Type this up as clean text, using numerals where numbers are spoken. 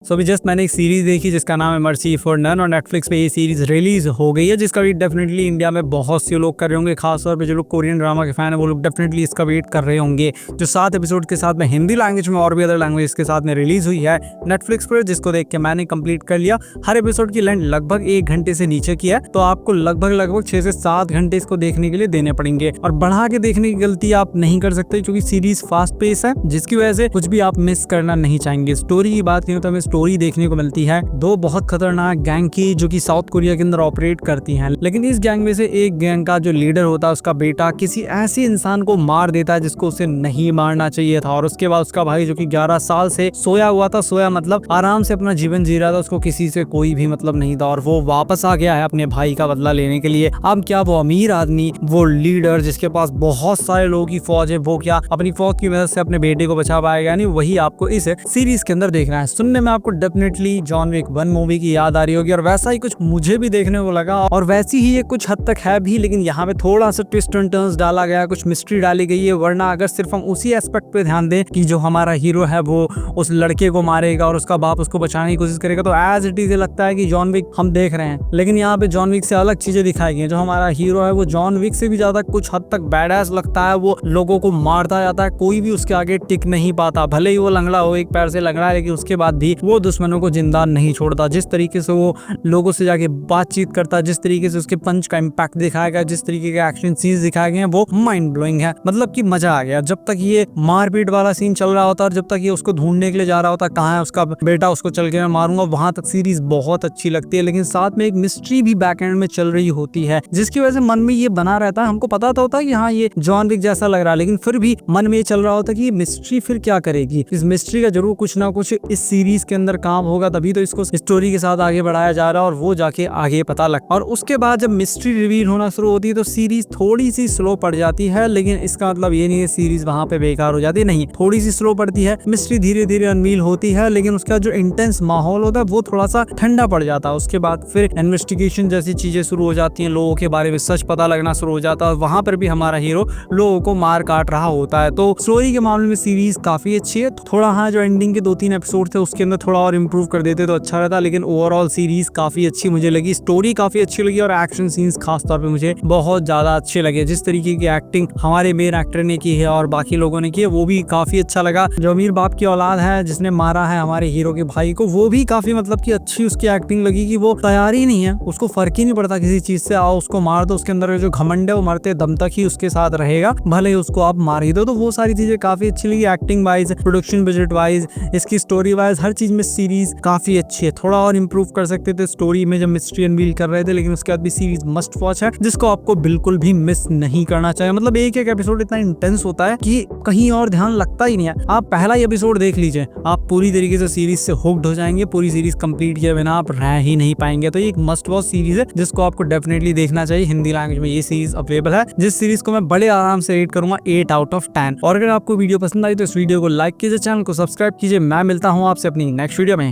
सो अभी जस्ट मैंने एक सीरीज देखी जिसका नाम है मर्सी फॉर नन और नेटफ्लिक्स पे ये सीरीज रिलीज हो गई है, जिसका वेट डेफिनेटली इंडिया में बहुत से लोग कर रहे होंगे। खासतौर पे जो लोग कोरियन ड्रामा के फैन है वो लोग डेफिनेटली इसका वेट कर रहे होंगे। जो 7 एपिसोड के साथ में हिंदी लैंग्वेज में और भी अदर लैंग्वेज के साथ में रिलीज हुई है नेटफ्लिक्स पर, जिसको देख के मैंने कंप्लीट कर लिया। हर एपिसोड की लेंथ लगभग 1 घंटे से नीचे की है, तो आपको लगभग 6 से 7 घंटे इसको देखने के लिए देने पड़ेंगे। और बढ़ा के देखने की गलती आप नहीं कर सकते क्योंकि सीरीज फास्ट पेस है, जिसकी वजह से कुछ भी आप मिस करना नहीं चाहेंगे। स्टोरी की बात करें तो हमें स्टोरी देखने को मिलती है 2 बहुत खतरनाक गैंग की, जो कि साउथ कोरिया के अंदर ऑपरेट करती हैं। लेकिन इस गैंग में से एक गैंग का जो लीडर होता है उसका बेटा किसी ऐसे इंसान को मार देता है जिसको उसे नहीं मारना चाहिए था। और उसके बाद उसका भाई जो कि 11 साल से सोया हुआ था, सोया मतलब आराम से अपना जीवन जी रहा था, उसको किसी से कोई भी मतलब नहीं था, और वो वापस आ गया है अपने भाई का बदला लेने के लिए। अब क्या वो अमीर आदमी, वो लीडर जिसके पास बहुत सारे लोगों की फौज है, वो क्या अपनी फौज की मदद से अपने बेटे को बचा पाएगा? नहीं, वही आपको इस सीरीज के अंदर देखना है। सुनने में आपको डेफिनेटली जॉन विक 1 मूवी की याद आ रही होगी, और वैसा ही कुछ मुझे भी देखने को लगा, और वैसी ही ये कुछ हद तक है भी। लेकिन यहाँ पे थोड़ा सा ट्विस्ट एंड टर्न्स डाला गया, कुछ मिस्ट्री डाली गई है। वरना अगर सिर्फ हम उसी एस्पेक्ट पे ध्यान दें कि जो हमारा हीरो है वो उस लड़के को मारेगा और उसका बाप उसको बचाने की कोशिश करेगा, तो एज इट इज लगता है कि जॉन विक हम देख रहे हैं। लेकिन यहाँ पे जॉन विक से अलग चीजें दिखाई गई हैं। जो हमारा हीरो है वो जॉन विक से भी ज्यादा कुछ हद तक बैडएस लगता है। वो लोगों को मारता जाता है, कोई भी उसके आगे टिक नहीं पाता। भले ही वो लंगड़ा हो, एक पैर से लंगड़ा है, लेकिन उसके बाद भी वो दुश्मनों को जिंदा नहीं छोड़ता। जिस तरीके से वो लोगों से जाके बातचीत करता, जिस तरीके से उसके पंच का इम्पैक्ट दिखाया गया, जिस तरीके के एक्शन सीन्स दिखाए गए हैं, वो माइंड ब्लोइंग है। मतलब कि मजा आ गया। जब तक ये मारपीट वाला सीन चल रहा होता है और जब तक ये उसको ढूंढने के लिए जा रहा होता, कहाँ है उसका बेटा, उसको चल के मैं मारूंगा, वहां तक सीरीज बहुत अच्छी लगती है। लेकिन साथ में एक मिस्ट्री भी बैक एंड में चल रही होती है, जिसकी वजह से मन में ये बना रहता है। हमको पता तो होता है कि हाँ ये जॉन विक जैसा लग रहा है, लेकिन फिर भी मन में ये चल रहा होता है कि मिस्ट्री फिर क्या करेगी। इस मिस्ट्री का जरूर कुछ ना कुछ इस सीरीज के अंदर काम होगा, तभी तो इसको स्टोरी के साथ आगे बढ़ाया जा रहा है और वो जाके आगे पता लगता। और उसके बाद जब मिस्ट्री रिवील होना शुरू होती है तो सीरीज थोड़ी सी स्लो पड़ जाती है। लेकिन इसका मतलब ये नहीं है सीरीज वहां पे बेकार हो जाती है, नहीं, थोड़ी सी स्लो पड़ती है। मिस्ट्री धीरे धीरे अनवील होती है, लेकिन उसका जो इंटेंस माहौल होता है वो थोड़ा सा ठंडा पड़ जाता है। उसके बाद फिर इन्वेस्टिगेशन जैसी चीजें शुरू हो जाती हैं, लोगों के बारे में सच पता लगना शुरू हो जाता है, और वहां पर भी हमारा हीरो लोगों को मार काट रहा होता है। तो स्टोरी के मामले में सीरीज काफी अच्छी है। थोड़ा हाँ जो एंडिंग के 2-3 एपिसोड थे उसके अंदर थोड़ा और इम्प्रूव कर देते तो अच्छा रहता, लेकिन ओवरऑल सीरीज काफी अच्छी मुझे लगी। स्टोरी काफी अच्छी लगी और एक्शन सीन्स खास तौर पे मुझे बहुत ज्यादा अच्छे लगे। जिस तरीके की एक्टिंग हमारे मेन एक्टर ने की है और बाकी लोगों ने की है वो भी काफी अच्छा लगा। जो अमीर बाप की औलाद है जिसने मारा है हमारे हीरो के भाई को, वो भी काफी मतलब की अच्छी उसकी एक्टिंग लगी कि वो तैयार ही नहीं है, उसको फर्क ही नहीं पड़ता किसी चीज से। आओ उसको मार दो, उसके अंदर जो घमंड है वो मरते दम तक ही उसके साथ रहेगा, भले ही उसको आप मार ही दो। तो वो सारी चीजें काफी अच्छी लगी। Acting wise, production budget wise, इसकी स्टोरी वाइज, हर चीज में सीरीज काफी अच्छी है। थोड़ा और इम्प्रूव कर सकते थे स्टोरी में जब मिस्ट्री अनवील कर रहे थे, लेकिन उसके बाद भी सीरीज मस्ट वॉच है, जिसको आपको बिल्कुल भी मिस नहीं करना चाहिए। मतलब एक एक एपिसोड इतना इंटेंस होता है कि कहीं और ध्यान लगता ही नहीं है। आप पहला ही एपिसोड देख लीजिए, आप पूरी तरीके से सीरीज से हुक्ड हो जाएंगे। पूरी सीरीज कंप्लीट किए बिना आप रह ही नहीं पाएंगे। तो ये एक मस्ट वॉच सीरीज है जिसको आपको डेफिनेटली देखना चाहिए। हिंदी लैंग्वेज में ये सीरीज अवेलेबल है, जिस सीरीज को मैं बड़े आराम से रेट करूंगा 8 आउट ऑफ 10। और अगर आपको वीडियो पसंद आई तो इस वीडियो को लाइक कीजिए, चैनल को सब्सक्राइब कीजिए। मैं मिलता हूँ आपसे अपनी नेक्स्ट वीडियो में।